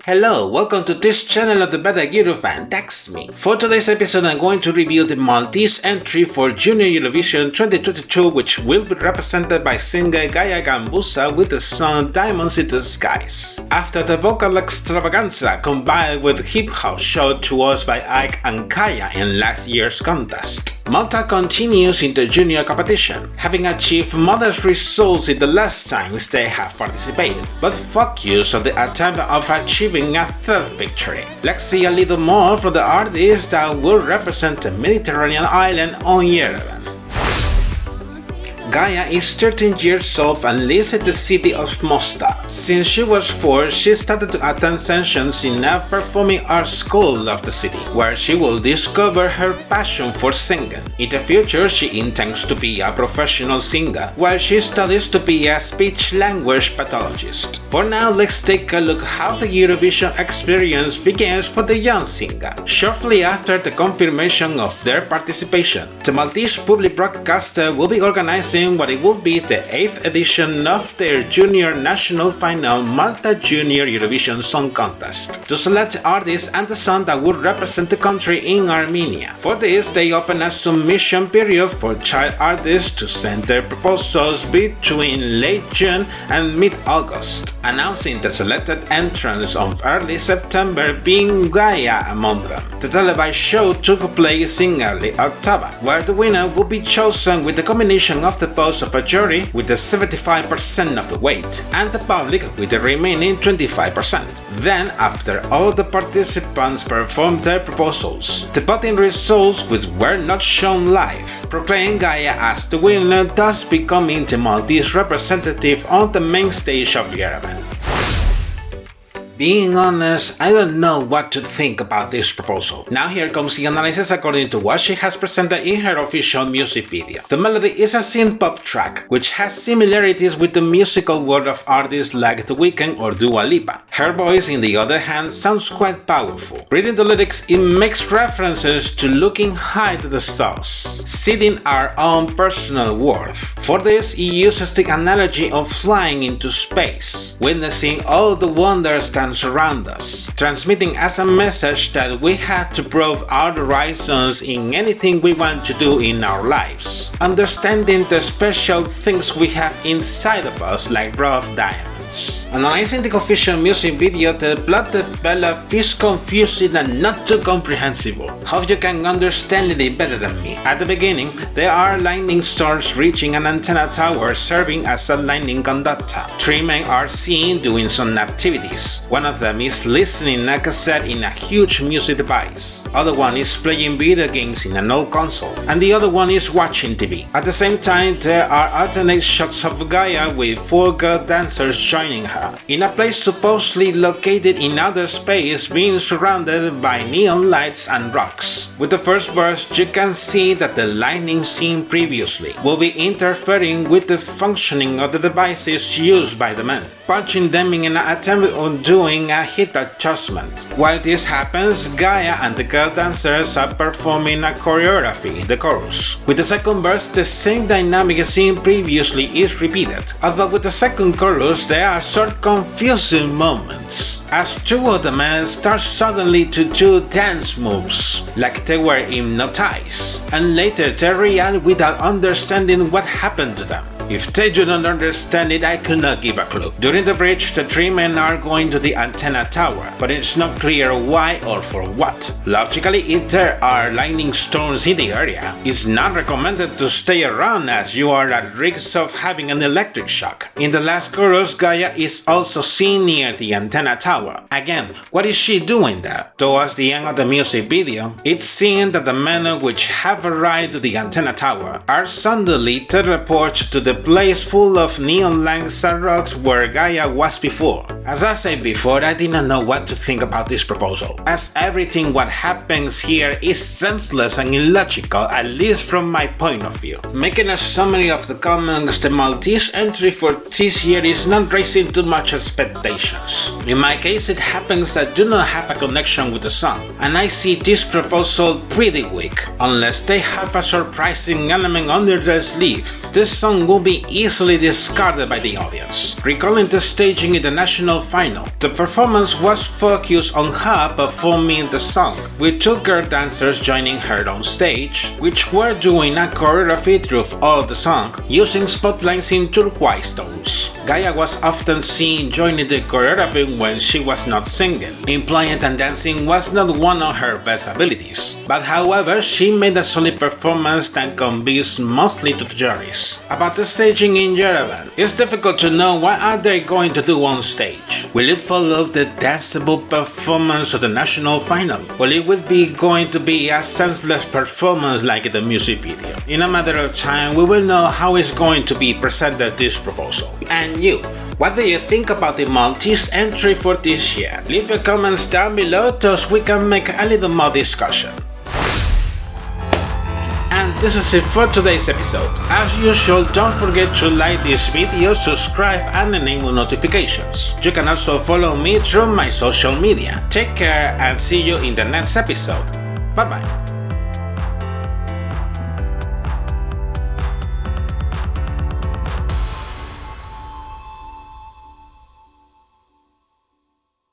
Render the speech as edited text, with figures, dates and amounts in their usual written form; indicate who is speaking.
Speaker 1: Hello, welcome to this channel of the Gaia Eurofan, that's me. For today's episode I'm going to review the Maltese entry for Junior Eurovision 2022, which will be represented by singer Gaia Gambuzza with the song Diamonds in the Skies. After the vocal extravaganza combined with hip-hop shown to us by Ike and Kaya in last year's contest, Malta continues in the junior competition, having achieved modest results in the last times they have participated, but focus on the attempt of achieving a third victory. Let's see a little more from the artist that will represent the Mediterranean island on Yerevan. Gaia is 13 years old and lives in the city of Malta. Since she was 4, she started to attend sessions in a performing arts school of the city, where she will discover her passion for singing. In the future, she intends to be a professional singer, while she studies to be a speech-language pathologist. For now, let's take a look how the Eurovision experience begins for the young singer. Shortly after the confirmation of their participation, the Maltese public broadcaster will be organizing what it will be the 8th edition of their junior national final Malta Junior Eurovision Song Contest to select artists and the song that would represent the country in Armenia. For this, they open a submission period for child artists to send their proposals between late June and mid-August, announcing the selected entrants of early September, being Gaia among them. The televised show took place in early October, where the winner will be chosen with the combination of the votes of a jury with the 75% of the weight and the public with the remaining 25%. Then, after all the participants performed their proposals, the voting results, which were not shown live, proclaimed Gaia as the winner, thus becoming the Maltese representative on the main stage of Yerevan. Being honest, I don't know what to think about this proposal. Now here comes the analysis according to what she has presented in her official music video. The melody is a synth-pop track, which has similarities with the musical world of artists like The Weeknd or Dua Lipa. Her voice, on the other hand, sounds quite powerful. Reading the lyrics, it makes references to looking high to the stars, seeing our own personal worth. For this, it uses the analogy of flying into space, witnessing all the wonders that surround us, transmitting as a message that we have to broaden our horizons in anything we want to do in our lives, understanding the special things we have inside of us like raw diamonds. Analyzing the official music video, the plot developed is confusing and not too comprehensible. Hope you can understand it better than me. At the beginning, there are lightning storms reaching an antenna tower serving as a lightning conductor. 3 men are seen doing some activities. One of them is listening a cassette in a huge music device. Other one is playing video games in an old console, and the other one is watching TV. At the same time, there are alternate shots of Gaia with 4 girl dancers joining her, in a place supposedly located in outer space, being surrounded by neon lights and rocks. With the first verse, you can see that the lightning seen previously will be interfering with the functioning of the devices used by the men, punching them in an attempt on doing a hit adjustment. While this happens, Gaia and the girl dancers are performing a choreography, the chorus. With the second verse, the same dynamic seen previously is repeated, although with the second chorus there are short confusing moments, as 2 of the men start suddenly to do dance moves, like they were hypnotized, and later they react without understanding what happened to them. If they do not understand it, I could not give a clue. During the bridge, the 3 men are going to the antenna tower, but it's not clear why or for what. Logically, if there are lightning storms in the area, it's not recommended to stay around as you are at risk of having an electric shock. In the last chorus, Gaia is also seen near the antenna tower. Again, what is she doing there? Towards the end of the music video, it's seen that the men which have arrived to the antenna tower are suddenly teleported to the place full of neon lights and rocks where Gaia was before. As I said before, I did not know what to think about this proposal, as everything what happens here is senseless and illogical, at least from my point of view. Making a summary of the comments, the Maltese entry for this year is not raising too much expectations. In my case, it happens that I do not have a connection with the song, and I see this proposal pretty weak, unless they have a surprising element under their sleeve. This song will be be easily discarded by the audience. Recalling the staging in the national final, the performance was focused on her performing the song, with two girl dancers joining her on stage, which were doing a choreography through all the song, using spotlights in turquoise tones. Gaia was often seen joining the choreography when she was not singing, implying that dancing was not one of her best abilities. But however, she made a solid performance that convinced mostly to the juries. About the staging in Yerevan, it's difficult to know what are they going to do on stage. Will it follow the danceable performance of the national final? Well, it would be going to be a senseless performance like the music video. In a matter of time, we will know how it's going to be presented this proposal. And you, what do you think about the Maltese entry for this year? Leave your comments down below so we can make a little more discussion. And this is it for today's episode. As usual, don't forget to like this video, subscribe and enable notifications. You can also follow me through my social media. Take care and see you in the next episode. Bye bye.